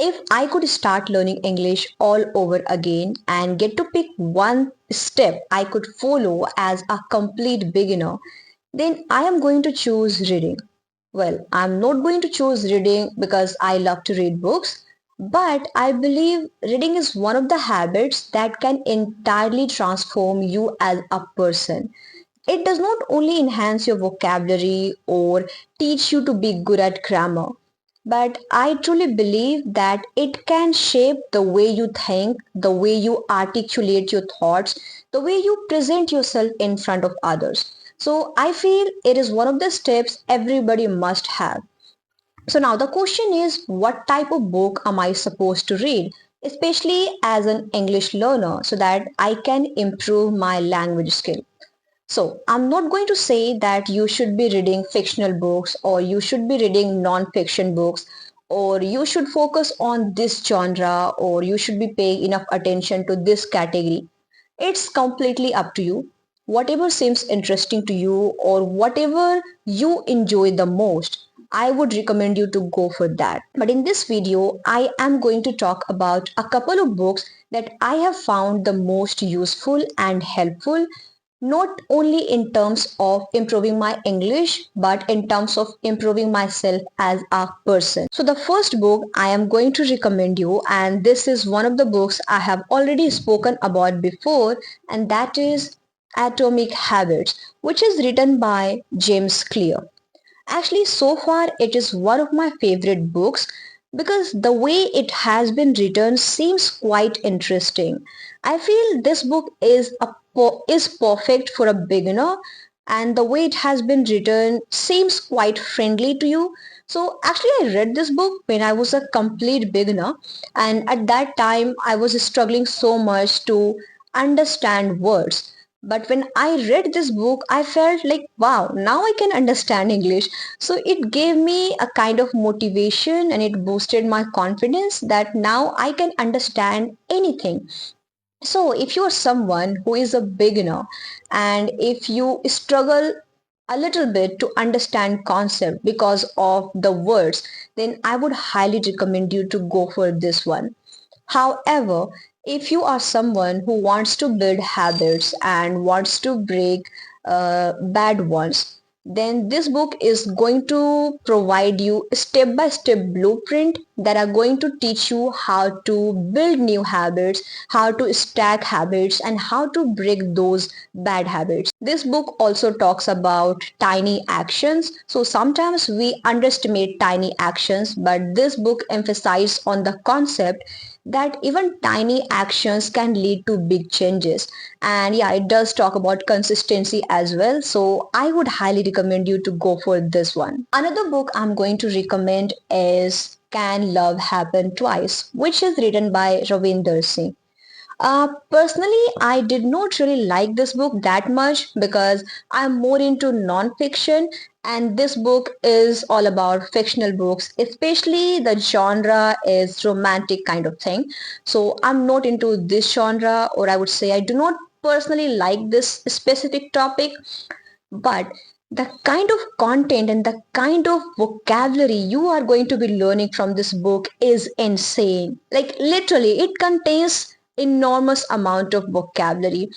If I could start learning English all over again and get to pick one step I could follow as a complete beginner, then I am going to choose reading. Well, I'm not going to choose reading because I love to read books, but I believe reading is one of the habits that can entirely transform you as a person. It does not only enhance your vocabulary or teach you to be good at grammar, but I truly believe that it can shape the way you think, the way you articulate your thoughts, the way you present yourself in front of others. So I feel it is one of the steps everybody must have. So now the question is, what type of book am I supposed to read, especially as an English learner, so that I can improve my language skill? So, I'm not going to say that you should be reading fictional books or you should be reading non-fiction books or you should focus on this genre or you should be paying enough attention to this category. It's completely up to you. Whatever seems interesting to you or whatever you enjoy the most, I would recommend you to go for that. But in this video, I am going to talk about a couple of books that I have found the most useful and helpful, not only in terms of improving my English, but in terms of improving myself as a person. So the first book I am going to recommend you, and this is one of the books I have already spoken about before, and that is Atomic Habits, which is written by James Clear. Actually, so far it is one of my favorite books because the way it has been written seems quite interesting. I feel this book is perfect for a beginner, and the way it has been written seems quite friendly to you. So actually I read this book when I was a complete beginner, and at that time I was struggling so much to understand words. But when I read this book, I felt like, wow, now I can understand English. So it gave me a kind of motivation and it boosted my confidence that now I can understand anything. So if you are someone who is a beginner and if you struggle a little bit to understand concept because of the words, then I would highly recommend you to go for this one. However, if you are someone who wants to build habits and wants to break bad ones, then this book is going to provide you a step-by-step blueprint that are going to teach you how to build new habits, how to stack habits, and how to break those bad habits. This book also talks about tiny actions. So sometimes we underestimate tiny actions, but this book emphasizes on the concept that even tiny actions can lead to big changes. And yeah, it does talk about consistency as well. So I would highly recommend you to go for this one. Another book I'm going to recommend is Can Love Happen Twice, which is written by Ravinder Singh. Personally, I did not really like this book that much because I'm more into non-fiction, and this book is all about fictional books, especially the genre is romantic kind of thing. So I'm not into this genre, or I would say I do not personally like this specific topic, but the kind of content and the kind of vocabulary you are going to be learning from this book is insane. Like literally, it contains enormous amount of vocabulary.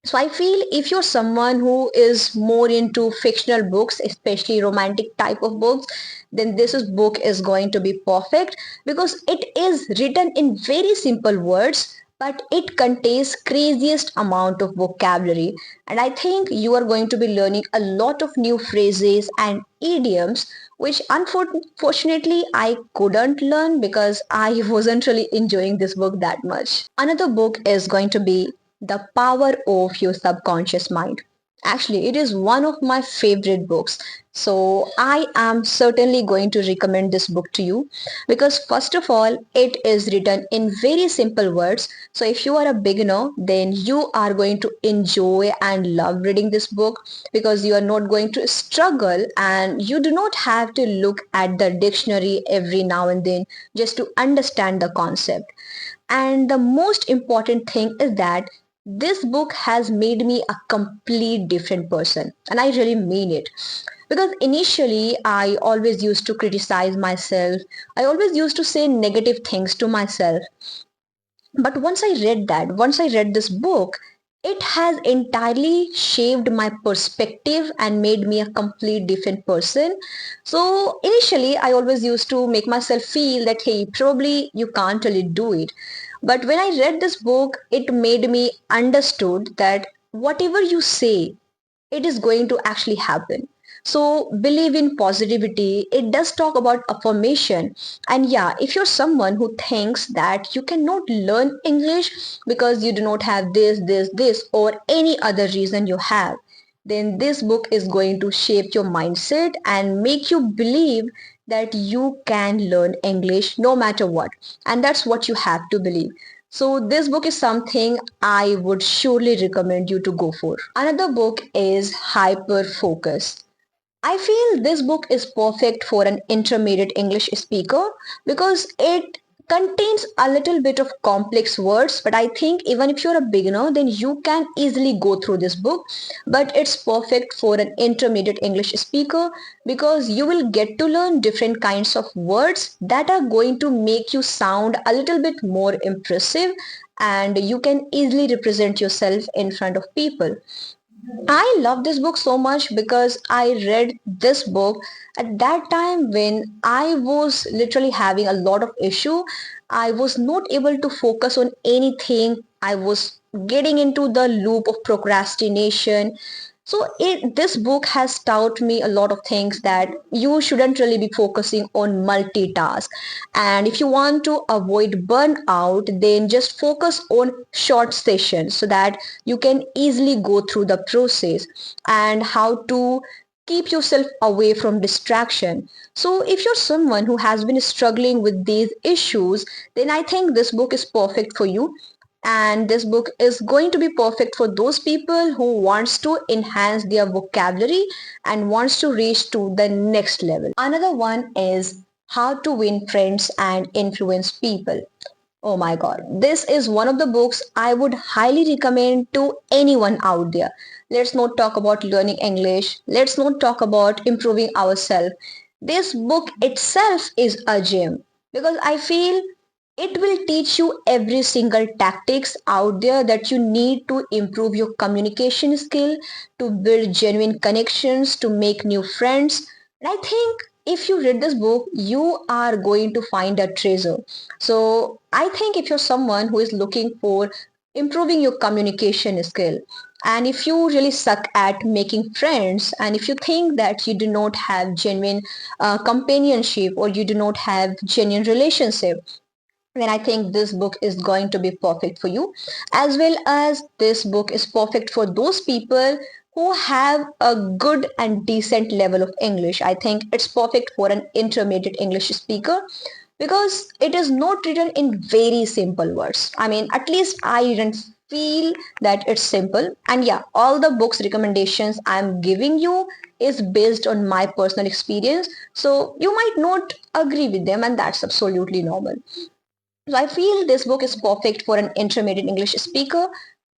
So I feel if you're someone who is more into fictional books, especially romantic type of books, then book is going to be perfect because it is written in very simple words, but it contains craziest amount of vocabulary. And I think you are going to be learning a lot of new phrases and idioms which unfortunately I couldn't learn because I wasn't really enjoying this book that much. Another book is going to be The Power of Your Subconscious Mind. Actually, it is one of my favorite books. So I am certainly going to recommend this book to you because first of all, it is written in very simple words. So if you are a beginner, then you are going to enjoy and love reading this book because you are not going to struggle and you do not have to look at the dictionary every now and then just to understand the concept. And the most important thing is that this book has made me a complete different person. And I really mean it. Because initially I always used to criticize myself. I always used to say negative things to myself. But once I read this book, it has entirely shaped my perspective and made me a complete different person. So initially I always used to make myself feel that hey, probably you can't really do it. But when I read this book, it made me understood that whatever you say, it is going to actually happen. So believe in positivity. It does talk about affirmation. And yeah, if you're someone who thinks that you cannot learn English because you do not have this, or any other reason you have, then this book is going to shape your mindset and make you believe that you can learn English no matter what. And that's what you have to believe. So this book is something I would surely recommend you to go for. Another book is Hyper Focus. I feel this book is perfect for an intermediate English speaker because it contains a little bit of complex words, but I think even if you're a beginner, then you can easily go through this book. But it's perfect for an intermediate English speaker because you will get to learn different kinds of words that are going to make you sound a little bit more impressive, and you can easily represent yourself in front of people. I love this book so much because I read this book at that time when I was literally having a lot of issue. I was not able to focus on anything. I was getting into the loop of procrastination. So this book has taught me a lot of things, that you shouldn't really be focusing on multitask. And if you want to avoid burnout, then just focus on short sessions so that you can easily go through the process, and how to keep yourself away from distraction. So if you're someone who has been struggling with these issues, then I think this book is perfect for you. And this book is going to be perfect for those people who wants to enhance their vocabulary and wants to reach to the next level. Another one is How to Win Friends and Influence People. Oh my god, this is one of the books I would highly recommend to anyone out there. Let's not talk about learning English, let's not talk about improving ourselves. This book itself is a gem because I feel it will teach you every single tactics out there that you need to improve your communication skill, to build genuine connections, to make new friends. And I think if you read this book, you are going to find a treasure. So I think if you're someone who is looking for improving your communication skill, and if you really suck at making friends, and if you think that you do not have genuine companionship, or you do not have genuine relationship, then I think this book is going to be perfect for you. As well as this book is perfect for those people who have a good and decent level of English. I think it's perfect for an intermediate English speaker because it is not written in very simple words. I mean, at least I didn't feel that it's simple. And yeah, all the books recommendations I'm giving you is based on my personal experience. So you might not agree with them, and that's absolutely normal. So I feel this book is perfect for an intermediate English speaker.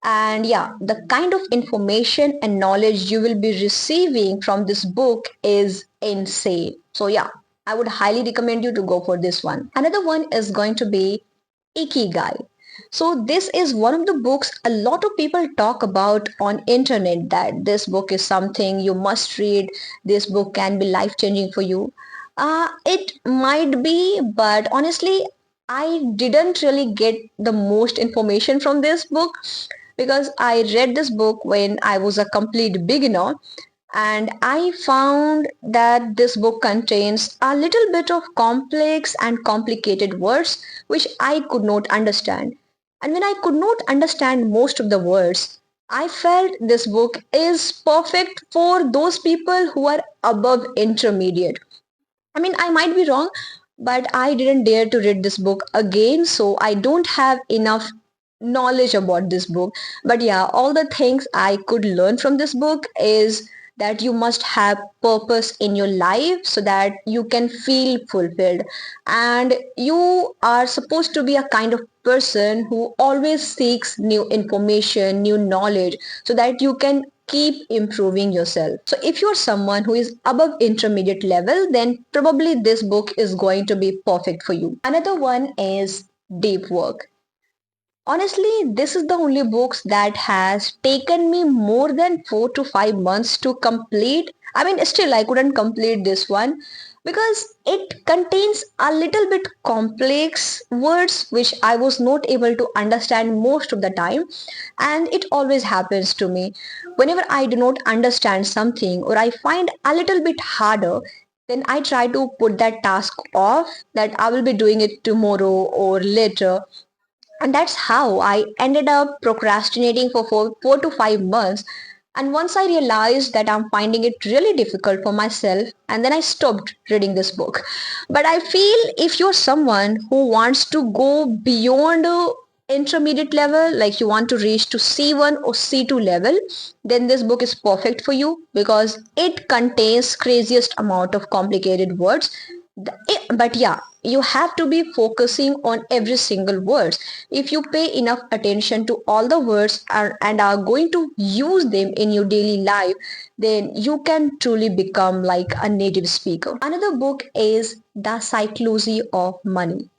And yeah, the kind of information and knowledge you will be receiving from this book is insane. So yeah, I would highly recommend you to go for this one. Another one is going to be Ikigai. So this is one of the books a lot of people talk about on internet, that this book is something you must read. This book can be life changing for you. It might be, but honestly, I didn't really get the most information from this book because I read this book when I was a complete beginner, and I found that this book contains a little bit of complex and complicated words which I could not understand. And when I could not understand most of the words, I felt this book is perfect for those people who are above intermediate. I mean, I might be wrong, but I didn't dare to read this book again, so I don't have enough knowledge about this book. But yeah, all the things I could learn from this book is that you must have purpose in your life so that you can feel fulfilled, and you are supposed to be a kind of person who always seeks new information, new knowledge, so that you can keep improving yourself. So if you're someone who is above intermediate level, then probably this book is going to be perfect for you. Another one is Deep Work. Honestly, this is the only books that has taken me more than 4 to 5 months to complete. I mean, still I couldn't complete this one because it contains a little bit complex words which I was not able to understand most of the time. And it always happens to me. Whenever I do not understand something or I find a little bit harder, then I try to put that task off, that I will be doing it tomorrow or later, and that's how I ended up procrastinating for 4 to 5 months. And once I realized that I'm finding it really difficult for myself, and then I stopped reading this book. But I feel if you're someone who wants to go beyond intermediate level, like you want to reach to C1 or C2 level, then this book is perfect for you because it contains craziest amount of complicated words. But yeah, you have to be focusing on every single word. If you pay enough attention to all the words and are going to use them in your daily life, then you can truly become like a native speaker. Another book is The Psychology of Money.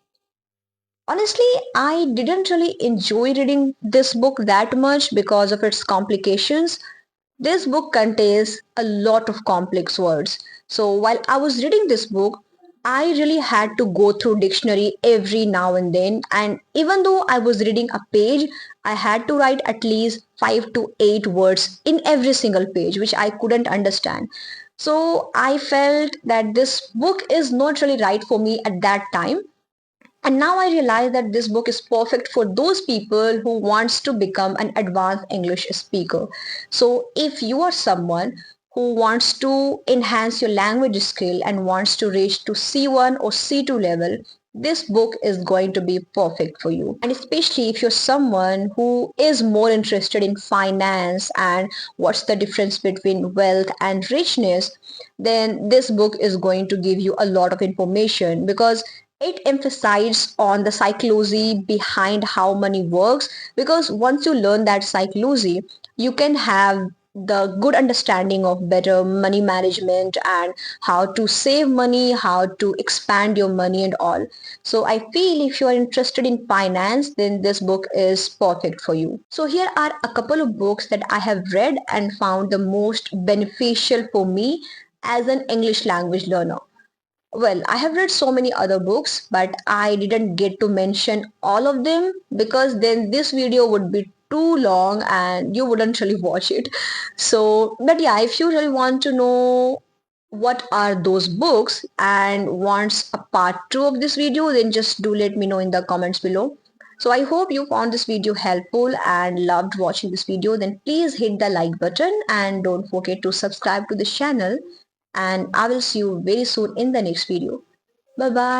Honestly, I didn't really enjoy reading this book that much because of its complications. This book contains a lot of complex words. So while I was reading this book, I really had to go through dictionary every now and then. And even though I was reading a page, I had to write at least 5 to 8 words in every single page, which I couldn't understand. So I felt that this book is not really right for me at that time. And now I realize that this book is perfect for those people who wants to become an advanced English speaker. So if you are someone who wants to enhance your language skill and wants to reach to C1 or C2 level, this book is going to be perfect for you. And especially if you're someone who is more interested in finance and what's the difference between wealth and richness, then this book is going to give you a lot of information because it emphasizes on the psychology behind how money works, because once you learn that psychology, you can have the good understanding of better money management and how to save money, how to expand your money and all. So I feel if you are interested in finance, then this book is perfect for you. So here are a couple of books that I have read and found the most beneficial for me as an English language learner. Well, I have read so many other books, but I didn't get to mention all of them because then this video would be too long and you wouldn't really watch it. So, but yeah, if you really want to know what are those books and wants a part 2 of this video, then just do let me know in the comments below. So I hope you found this video helpful and loved watching this video. Then please hit the like button and don't forget to subscribe to this channel, and I will see you very soon in the next video. Bye bye.